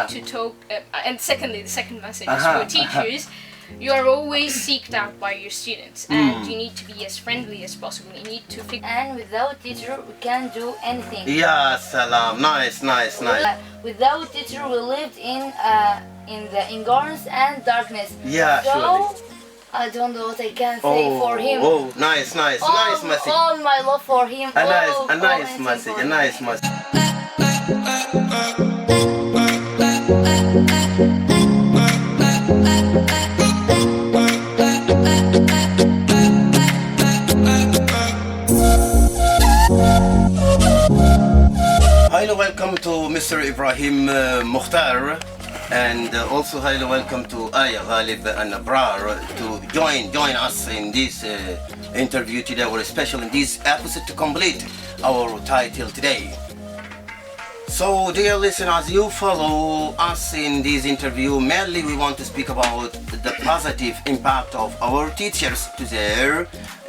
to talk. And secondly, the second message is for teachers. You are always seeked out by your students, and you need to be as friendly as possible. You need to figure. And without teacher, we can't do anything. Yeah, salam. Nice. Without teacher, we lived in the ignorance and darkness. Yeah, so, surely. I don't know what I can say for him. Oh, nice message. All my love for him. A nice message. Highly welcome to Mr. Ibrahim Mukhtar, and also highly welcome to Aya Ghalib and Abrar to join us in this interview today. We're special in this episode to complete our title today. So dear listeners, you follow us in this interview. Mainly we want to speak about the positive impact of our teachers to their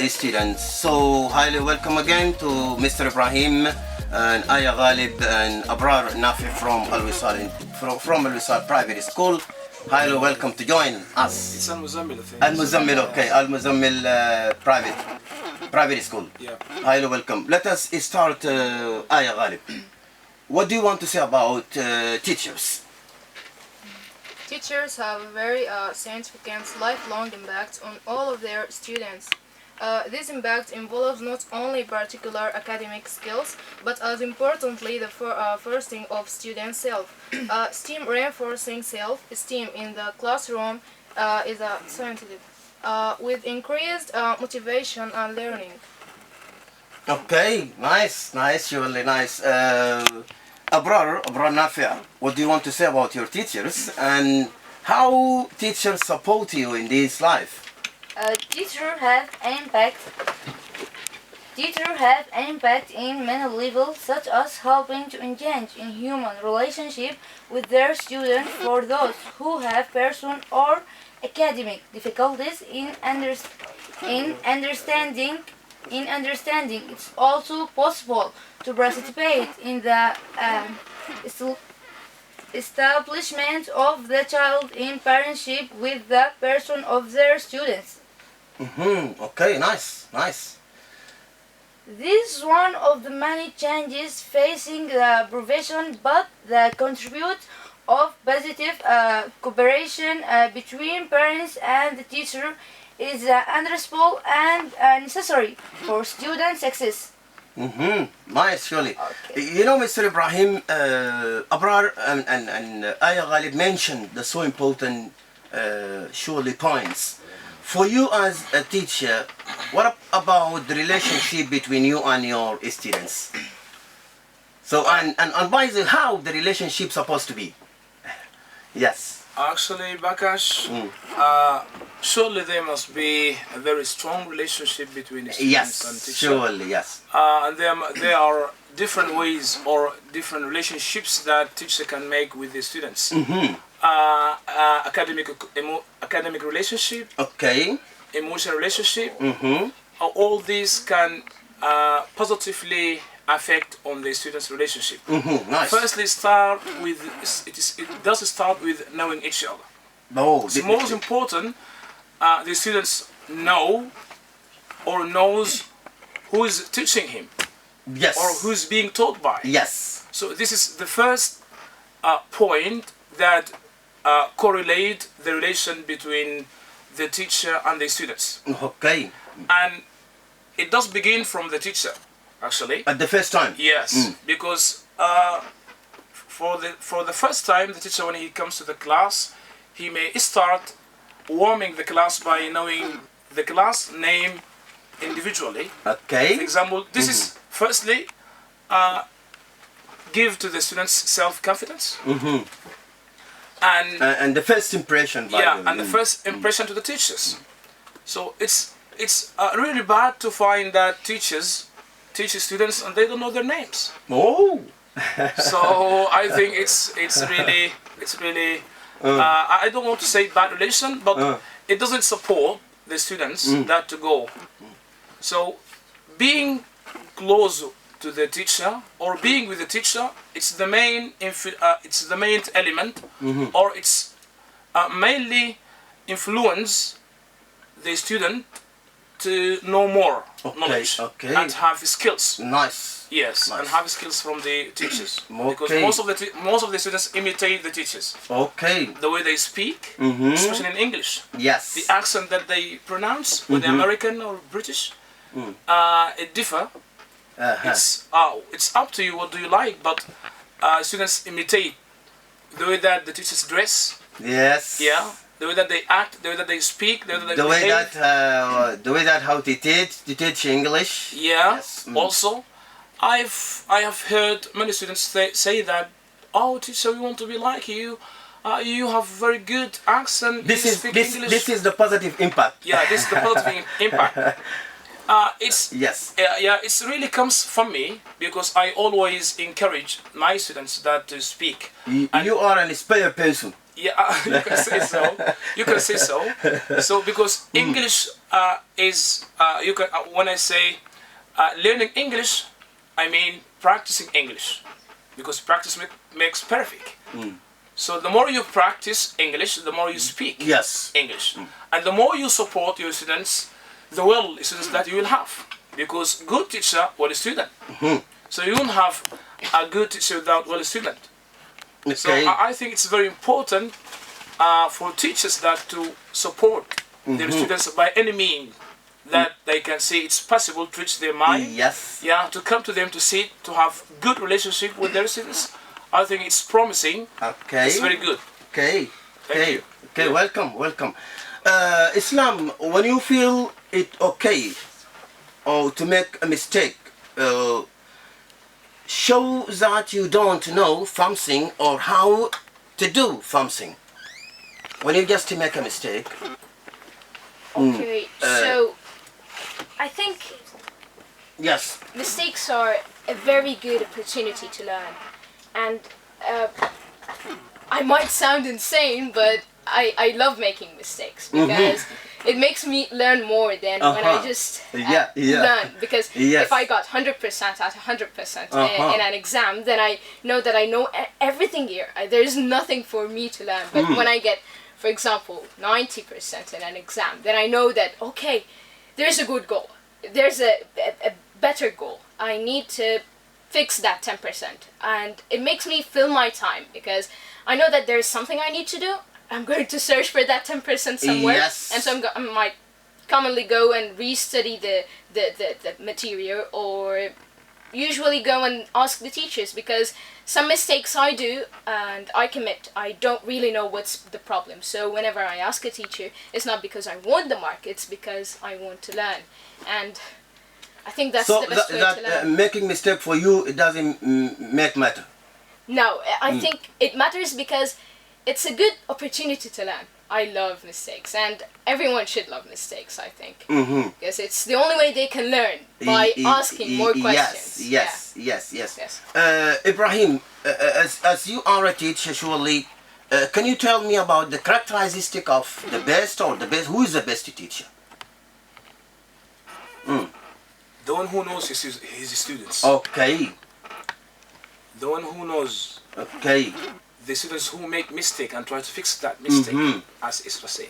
students. So highly welcome again to Mr. Ibrahim and Aya Ghalib and Abrar Nafi from Al-Wisal Private School. Highly welcome to join us. It's Al-Muzammil, I think. Al-Muzammil, okay. Al-Muzammil Private School. Yeah. Highly welcome. Let us start, Aya Ghalib. What do you want to say about teachers? Teachers have a very significant lifelong impact on all of their students. This impact involves not only particular academic skills, but as importantly the fostering of student self. STEAM reinforcing self-esteem in the classroom is a scientific, with increased motivation and learning. Okay, nice, really nice. Abrar Nafi, what do you want to say about your teachers and how teachers support you in this life? Teachers have an impact in many levels, such as helping to engage in human relationship with their students. For those who have personal or academic difficulties in understanding, it's also possible to participate in the establishment of the child in partnership with the person of their students. Okay, nice. This is one of the many changes facing the profession, but the contribute of positive cooperation between parents and the teacher is understandable and necessary for student success. Nice, surely. Okay. You know, Mr. Ibrahim, Abrar and Aya Ghalib mentioned the so important surely points. For you as a teacher, what about the relationship between you and your students? So, and by the how the relationship supposed to be? Yes. Actually, Bakash, surely there must be a very strong relationship between the students and teachers. Surely, yes. And there are different ways or different relationships that teacher can make with the students. Academic relationship, okay, emotional relationship, all these can positively affect on the students' relationship. Nice. Firstly, it does start with knowing each other. Oh, it's most important. The students know or knows who is teaching him. Yes. Or who's being taught by. Yes. So this is the first point that correlate the relation between the teacher and the students. Okay. And it does begin from the teacher, actually. At the first time? Yes, because for the first time, the teacher, when he comes to the class, he may start warming the class by knowing the class name individually. Okay. For example, this is firstly give to the students self-confidence. And the first impression. The first impression to the teachers. So it's really bad to find that teachers teach students and they don't know their names. Oh. So I think it's really I don't want to say bad relation, but it doesn't support the students that to go. So being close to the teacher or being with the teacher, it's the main element, or it's mainly influence the student to know more knowledge and have skills. Nice. Yes, nice. And have skills from the teachers. Okay. Because most of the students imitate the teachers. Okay. The way they speak, especially in English. Yes. The accent that they pronounce, whether American or British, it differ. It's up to you. What do you like? But students imitate the way that the teachers dress. Yes. Yeah. The way that they act, the way that they speak, the way that they behave. The way that how they teach English. Yeah. Yes. Also, I have heard many students say that, oh teacher, we want to be like you. You have very good accent. This is the positive impact. Yeah, this is the positive impact. It really comes from me because I always encourage my students that to speak. You are an inspired person. Yeah, you can say so. You can say so. So because English is when I say learning English, I mean practicing English, because practice makes perfect. So the more you practice English, the more you speak English, and the more you support your students, the well students that you will have. Because good teacher, well student. So you won't have a good teacher without well student. Okay. So I think it's very important for teachers that to support their students by any means that they can see it's possible to reach their mind. Yes. Yeah, to come to them to see, to have good relationship with their students. I think it's promising. Okay. It's very good. Okay. Thank you. Okay. Welcome. Welcome. Islam, when you feel it okay or to make a mistake, show that you don't know something or how to do something. When you just make a mistake. Okay, so I think mistakes are a very good opportunity to learn, and I might sound insane, but I love making mistakes because it makes me learn more than when I just learn. Because if I got 100% at 100% in an exam, then I know that I know everything here. There's nothing for me to learn. But when I get, for example, 90% in an exam, then I know that, okay, there's a good goal. There's a better goal. I need to fix that 10%. And it makes me fill my time because I know that there's something I need to do. I'm going to search for that 10% somewhere. Yes. And so I might commonly go and restudy the material, or usually go and ask the teachers, because some mistakes I do and I commit, I don't really know what's the problem. So whenever I ask a teacher, it's not because I want the mark, it's because I want to learn. And I think that's the best way to learn. Making mistake for you, it doesn't matter. No, I think it matters because it's a good opportunity to learn. I love mistakes, and everyone should love mistakes, I think. Because it's the only way they can learn, by asking more questions. Yes. Ibrahim, as you are a teacher, surely, can you tell me about the characteristic of the best or the best? Who is the best teacher? The one who knows his students. Okay. The one who knows. Okay. The students who make mistake and try to fix that mistake, as Isra say.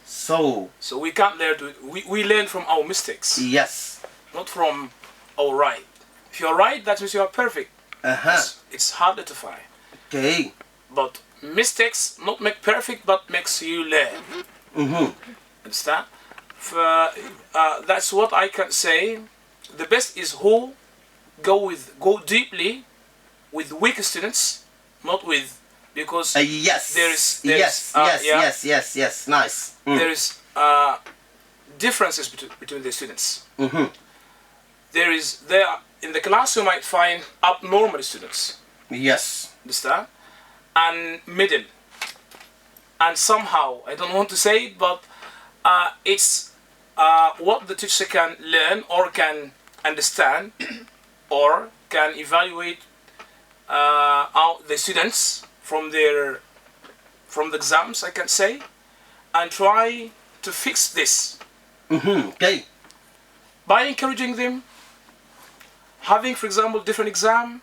So we can't learn we learn from our mistakes. Yes. Not from our right. If you're right, that means you are perfect. It's harder to find. Okay. But mistakes not make perfect, but makes you learn. Understand? That's what I can say. The best is who go deeply with weak students. Not with, because yes, yes, nice. There is differences between the students. There in the class you might find abnormal students. Yes. Understand? And middle. And somehow, I don't want to say it, but it's what the teacher can learn or can understand or can evaluate the students from the exams, I can say, and try to fix this. Okay. By encouraging them, having, for example, different exam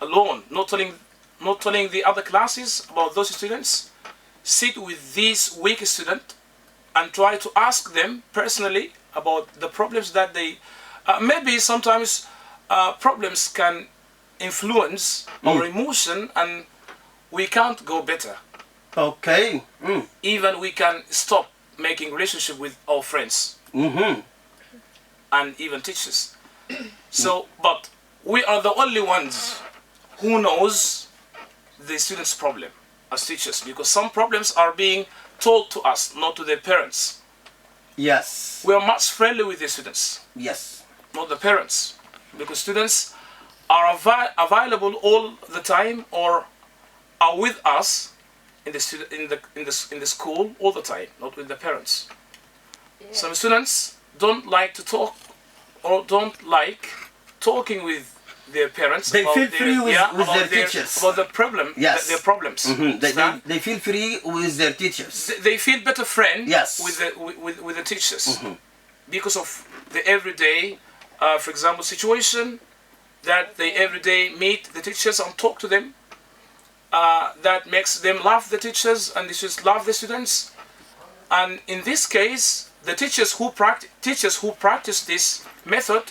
alone, not telling the other classes about those students. Sit with these weak students and try to ask them personally about the problems that they maybe sometimes problems can influence our emotion and we can't go better. Okay. Even we can stop making relationship with our friends and even teachers. So, but we are the only ones who knows the students' problem as teachers, because some problems are being told to us, not to their parents. Yes. We are much friendly with the students, Yes. not the parents, because students are available all the time or are with us in the school all the time, not with the parents. Yeah. Some students don't like to talk or don't like talking with their parents. They about feel their, free with about their teachers. about the problem, Yes. their problems. They feel free with their teachers. They feel better friend Yes. with the teachers because of the everyday, for example, situation that they every day meet the teachers and talk to them. That makes them love the teachers and the teachers love the students. And in this case, the teachers who practice this method,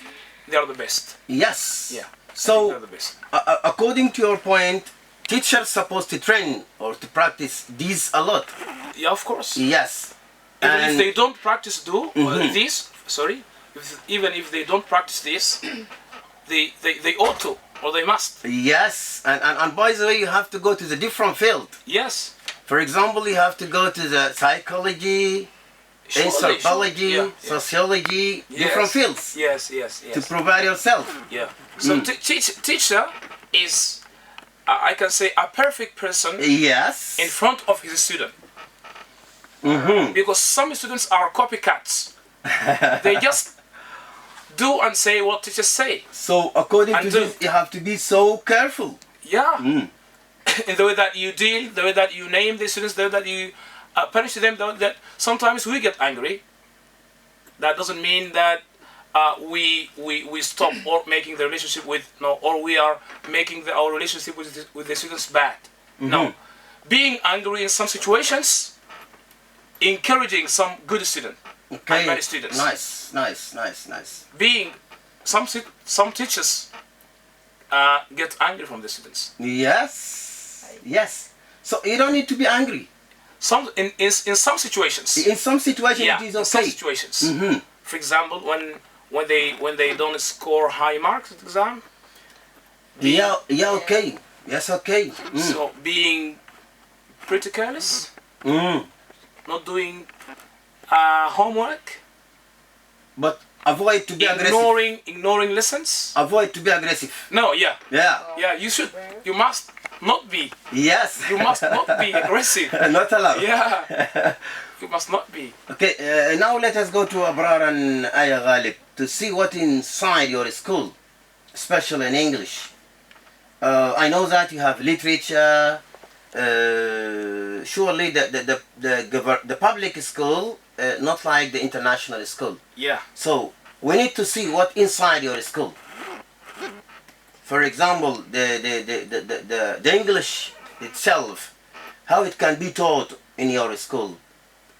they are the best. Yes. Yeah. They're So, the best. according to your point, teachers supposed to train or to practice these a lot. Yeah, of course. Yes. Even if And- they don't practice this, even if they don't practice this, they ought to, or they must. Yes, and by the way, you have to go to the different field. Yes. For example, you have to go to the psychology, Surely, anthropology, yeah, yeah. sociology, Yes. different fields Yes. to provide yourself. Yeah. So teacher is, I can say, a perfect person Yes. in front of his student. Because some students are copycats. They just do and say what teachers say. So according to And this, you have to be so careful. Yeah. In the way that you deal, the way that you name the students, the way that you punish them, that sometimes we get angry. That doesn't mean that we stop or making the relationship with or we are making our relationship with the students bad. No, being angry in some situations, encouraging some good student Okay. and bad students. Nice. Being some teachers get angry from the students. Yes. So you don't need to be angry. Some in some situations. In some situations, Yeah, it is in some okay. situations. For example, when they don't score high marks at exam. Yeah. Okay. Yes. Okay. So being pretty careless, not doing homework, But avoid to be aggressive. ignoring lessons. Avoid to be aggressive. No, yeah, Yeah. you must not be. Yes. You must not be aggressive. Not allowed. Yeah, you must not be. Okay. Now let us go to Abrar and Aya Ghalib to see what inside your school, especially in English. I know that you have literature. Surely the public school, not like the international school. Yeah. So we need to see what inside your school. For example, the English itself, how it can be taught in your school,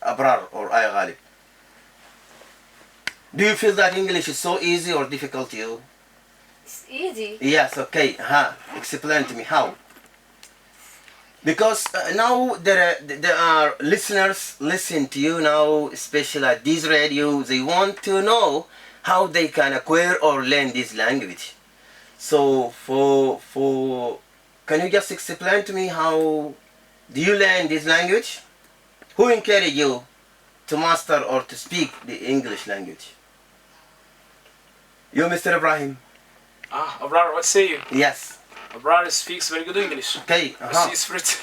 Abrar or Aya Ghalib. Do you feel that English is so easy or difficult to you? It's easy. Yes, okay. Explain to me how. Because now there are listeners listen to you now, especially at this radio. They want to know how they can acquire or learn this language. So can you just explain to me how do you learn this language? Who encouraged you to master or to speak the English language? You, Mr. Ibrahim? Abrar, what say you? Yes. Abrar speaks very good English. Okay. She's pretty.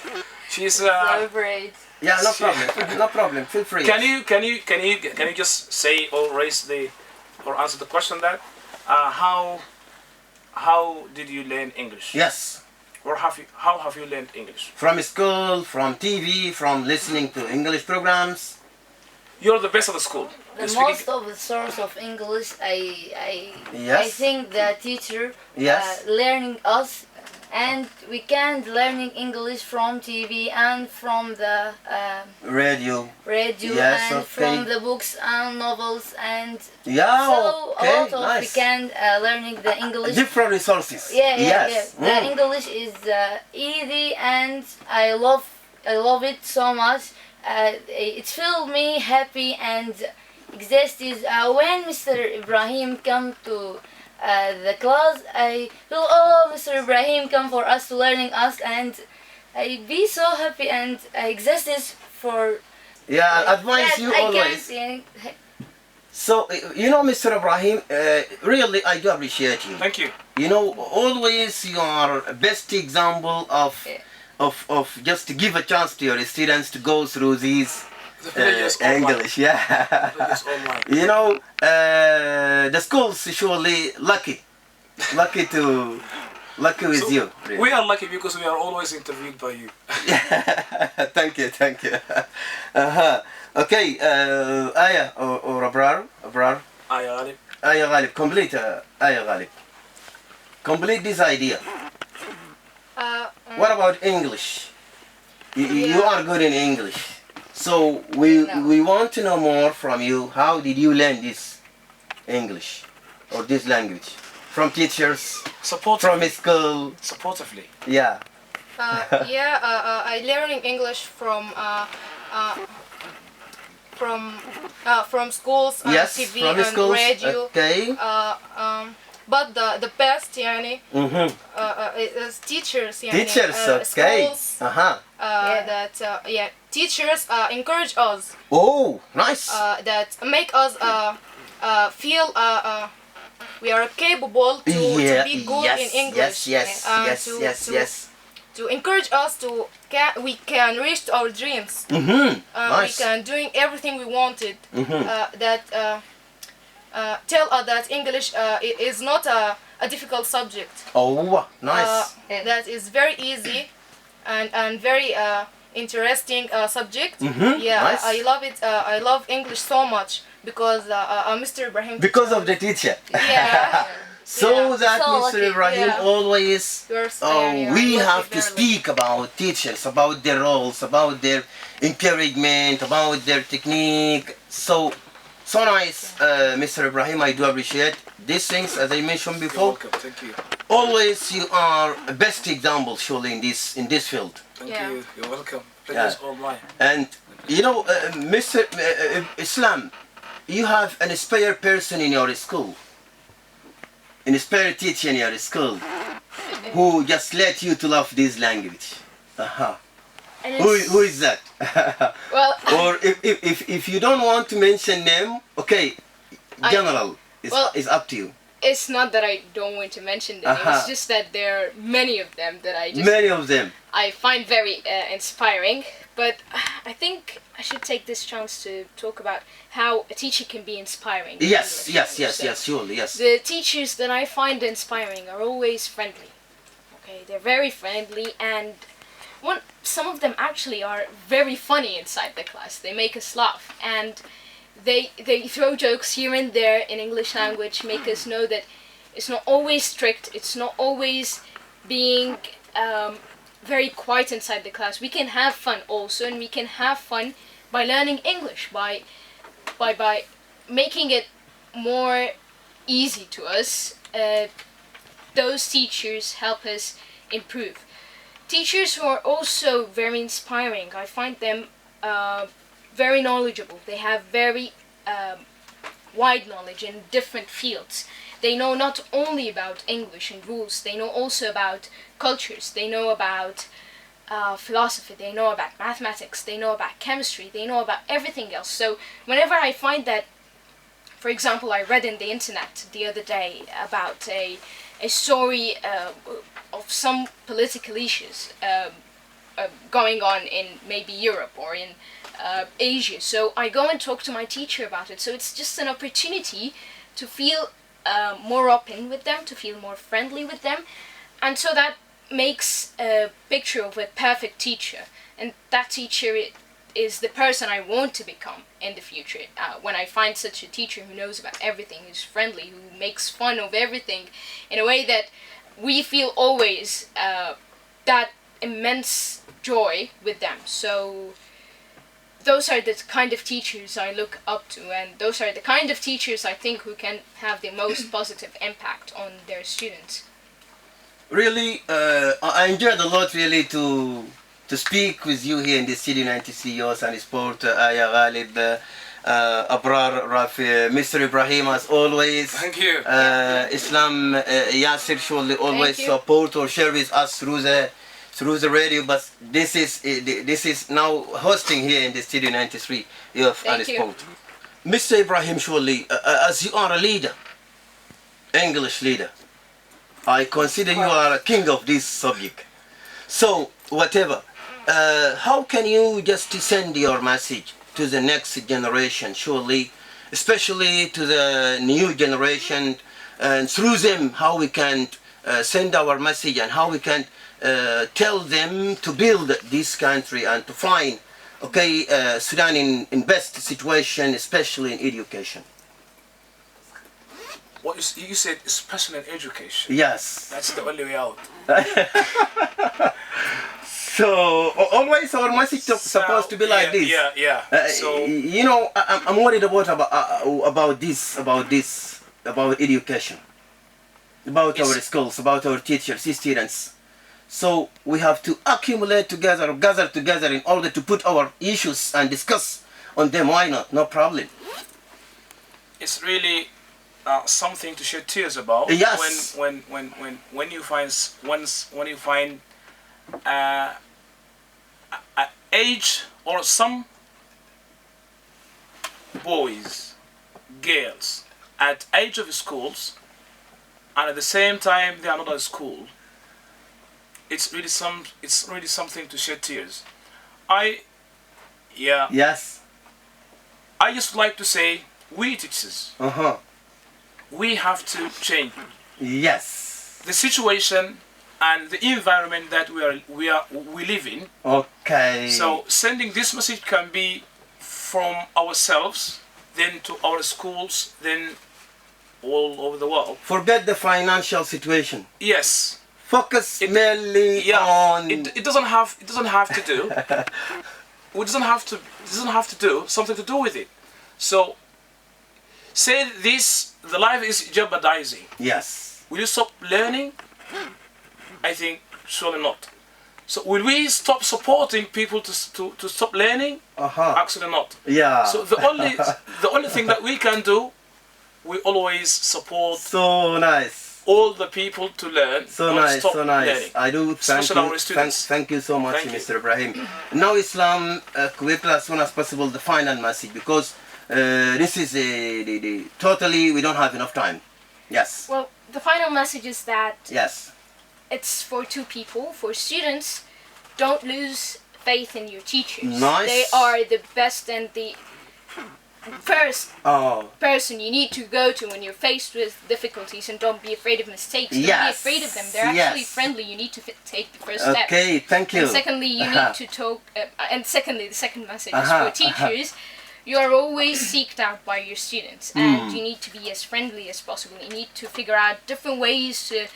She's. Celebrate. Yeah, no problem. No problem. Feel free. Can you just say or raise or answer the question that how did you learn English? Yes. Or how have you learned English? From school, from TV, from listening to English programs. You're the best of the school. The Speaking- most of the source of English, I Yes. think the teacher Yes. learning us, and we can learning English from TV and from the Radio. radio Yes, and okay. from the books and novels, and Yeah. so Okay. a lot of we Nice. can learning the English. Different resources. Yeah, yeah, Yes. yeah. The English is easy, and I love it so much. It feels me happy and exist is when Mr. Ibrahim come to the class. I feel, oh, Mr. Ibrahim come for us to learning us, and I be so happy and I exist is for. Yeah, I advise that you I always. can't, So, you know, Mr. Ibrahim, really, I do appreciate you. Thank you. You know, always you are a best example of, Yeah. of just to give a chance to your students to go through these The village is online. English. Yeah. The village is online. You know, the school's surely lucky with So, you. really. We are lucky because we are always interviewed by you. Thank you. Okay, Aya or Abrar. Aya Ghalib. Aya Ghalib, complete Aya Ghalib. Complete this idea. What about English? You Yeah. are good in English. So we want to know more from you. How did you learn this English or this language? From teachers, from school? Supportively. Yeah. I learning English from schools and Yes, TV from and schools. radio. Okay. But the best Mm-hmm. is teachers. Teachers, okay. Schools Uh-huh. teachers encourage us. Oh, nice. That make us feel we are capable to be good in English. Yes. To encourage us we can reach our dreams. Mm-hmm. We Nice. can doing everything we wanted. Mm-hmm. Tell us that English is not a difficult subject. Oh, nice. That is very easy and very interesting subject. Mhm, Yeah, nice. I love it. I love English so much because Mr. Ibrahim. Because of the teacher. Yeah. So Yeah. that So Mr. lucky. Ibrahim Yeah. always we have to speak about teachers, about their roles, about their encouragement, about their technique. So nice, Mr. Ibrahim. I do appreciate these things, as I mentioned You're before. welcome. Thank you. Always you are a best example, surely, in this field. Thank Yeah. you. You're welcome. It Yeah. is all mine. And you know, Mr. Islam, you have an inspired person in your school, an inspired teacher in your school, who just let you to love this language. Uh-huh. And Who is that? well, Or if you don't want to mention name, okay, general is up to you. it's not that I don't want to mention them. Uh-huh. It's just that there are many of them that Many of them. I find very inspiring. But I think I should take this chance to talk about how a teacher can be inspiring. in Yes, English yes, language. yes, So yes, surely, yes. The teachers that I find inspiring are always friendly. Okay, they're very friendly, and some of them actually are very funny inside the class. They make us laugh, and they throw jokes here and there in English language, make us know that it's not always strict, it's not always being very quiet inside the class. We can have fun also, and we can have fun by learning English, by making it more easy to us. Those teachers help us improve. Teachers who are also very inspiring, I find them very knowledgeable. They have very wide knowledge in different fields. They know not only about English and rules, they know also about cultures, they know about philosophy, they know about mathematics, they know about chemistry, they know about everything else. So whenever I find that, for example, I read in the internet the other day about a story of some political issues going on in maybe Europe or in Asia. So I go and talk to my teacher about it. So it's just an opportunity to feel more open with them, to feel more friendly with them. And so that makes a picture of a perfect teacher. And that teacher is the person I want to become in the future. When I find such a teacher who knows about everything, who's friendly, who makes fun of everything in a way that we feel always that immense joy with them. So those are the kind of teachers I look up to, and those are the kind of teachers I think who can have the most positive impact on their students. Really, I enjoyed a lot really to speak with you here in the Studio 93 Youth and Sport. Aya Ghalib, Abrar, Rafi, Mr. Ibrahim as always. Thank you. Islam Yasir surely always support or share with us through the radio, but this is now hosting here in the Studio 93 Youth and Sport. Mr. Ibrahim, surely as you are a leader, English leader, I consider you are a king of this subject. So whatever, how can you just send your message to the next generation, surely, especially to the new generation, and through them how we can send our message and how we can tell them to build this country and to find, Sudan in best situation, especially in education. What you said, especially in education. Yes. That's the only way out. So always our message supposed to be like this. Yeah. So you know, I'm worried about education, about our schools, about our teachers, students. So we have to accumulate together, gather together in order to put our issues and discuss on them. Why not? No problem. It's really something to shed tears about. Yes. When you find age or some boys, girls at age of schools, and at the same time they are not at school. It's really something to shed tears. Yes. I just like to say, we teachers, we have to change. Yes. The situation and the environment that we live in. Okay. So sending this message can be from ourselves, then to our schools, then all over the world. Forget the financial situation. Yes. Focus mainly on. It doesn't have to do. It doesn't have to do something to do with it. So say this: the life is jeopardizing. Yes. Will you stop learning? I think surely not. So will we stop supporting people to stop learning? Actually not. Yeah. So the only thing that we can do, we always support. So nice. All the people to learn. So nice. Stop So nice. learning. I do thank Especially you. our students. Thank you so much, Mr. Ibrahim. Now Islam, quickly as soon as possible the final message, because this is totally we don't have enough time. Yes. Well, the final message is that Yes. it's for two people. For students, don't lose faith in your teachers. Nice. They are the best and the first person you need to go to when you're faced with difficulties, and don't be afraid of mistakes. Don't be afraid of them. They're actually friendly. You need to take the first step. Okay, thank you. And secondly, you need to talk. And secondly, the second message is for teachers. You are always seeked out by your students, and you need to be as friendly as possible. You need to figure out different ways to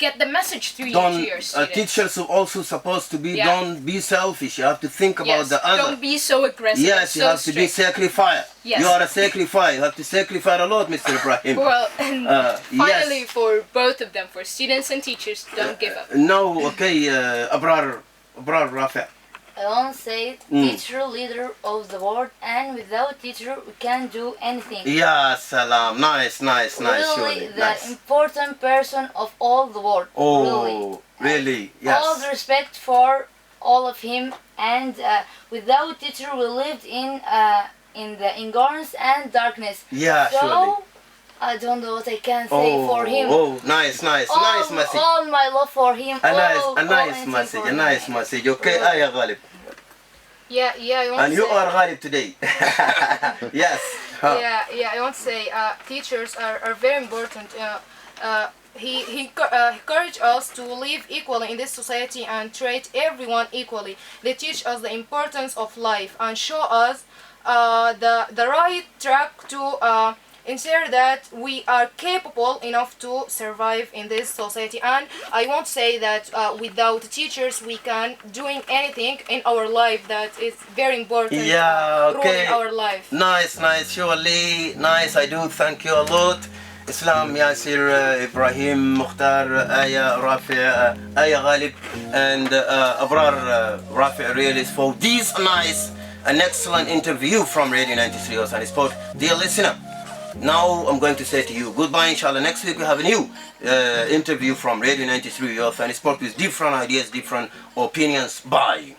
get the message through to your students. Teachers are also supposed to be, don't be selfish. You have to think about the other. Don't be so aggressive. Yes, you have to be sacrifice. Yes. You are a sacrifice. You have to sacrifice a lot, Mr. Ibrahim. Well, and finally, for both of them, for students and teachers, don't give up. No, okay, Abrar Rafi. I want to say teacher, leader of the world, and without teacher we can't do anything. Yeah, salam. Nice. Really, the important person of all the world. Really? Yes. All the respect for all of him, and without teacher we lived in the ignorance and darkness. Yeah, so, surely. I don't know what I can say for him. Nice message. All my love for him. A nice message. Okay, Aya Ghalib. Yeah, I want And to you say, are Ghalib today. Yes. Yeah, I want to say teachers are very important. he encouraged us to live equally in this society and treat everyone equally. They teach us the importance of life and show us the right track to ensure that we are capable enough to survive in this society. And I won't say that without teachers we can doing anything in our life that is very important role in our life. Nice, surely nice. I do thank you a lot. Islam, Yasir, Ibrahim, Mukhtar, Aya, Rafi, Aya Ghalib, and Abrar Rafi really for this nice and excellent interview from Radio 93 Osani Sport. Dear listener, now I'm going to say to you goodbye. Inshallah, next week we have a new interview from Radio 93 Osani Sport with different ideas, different opinions. Bye.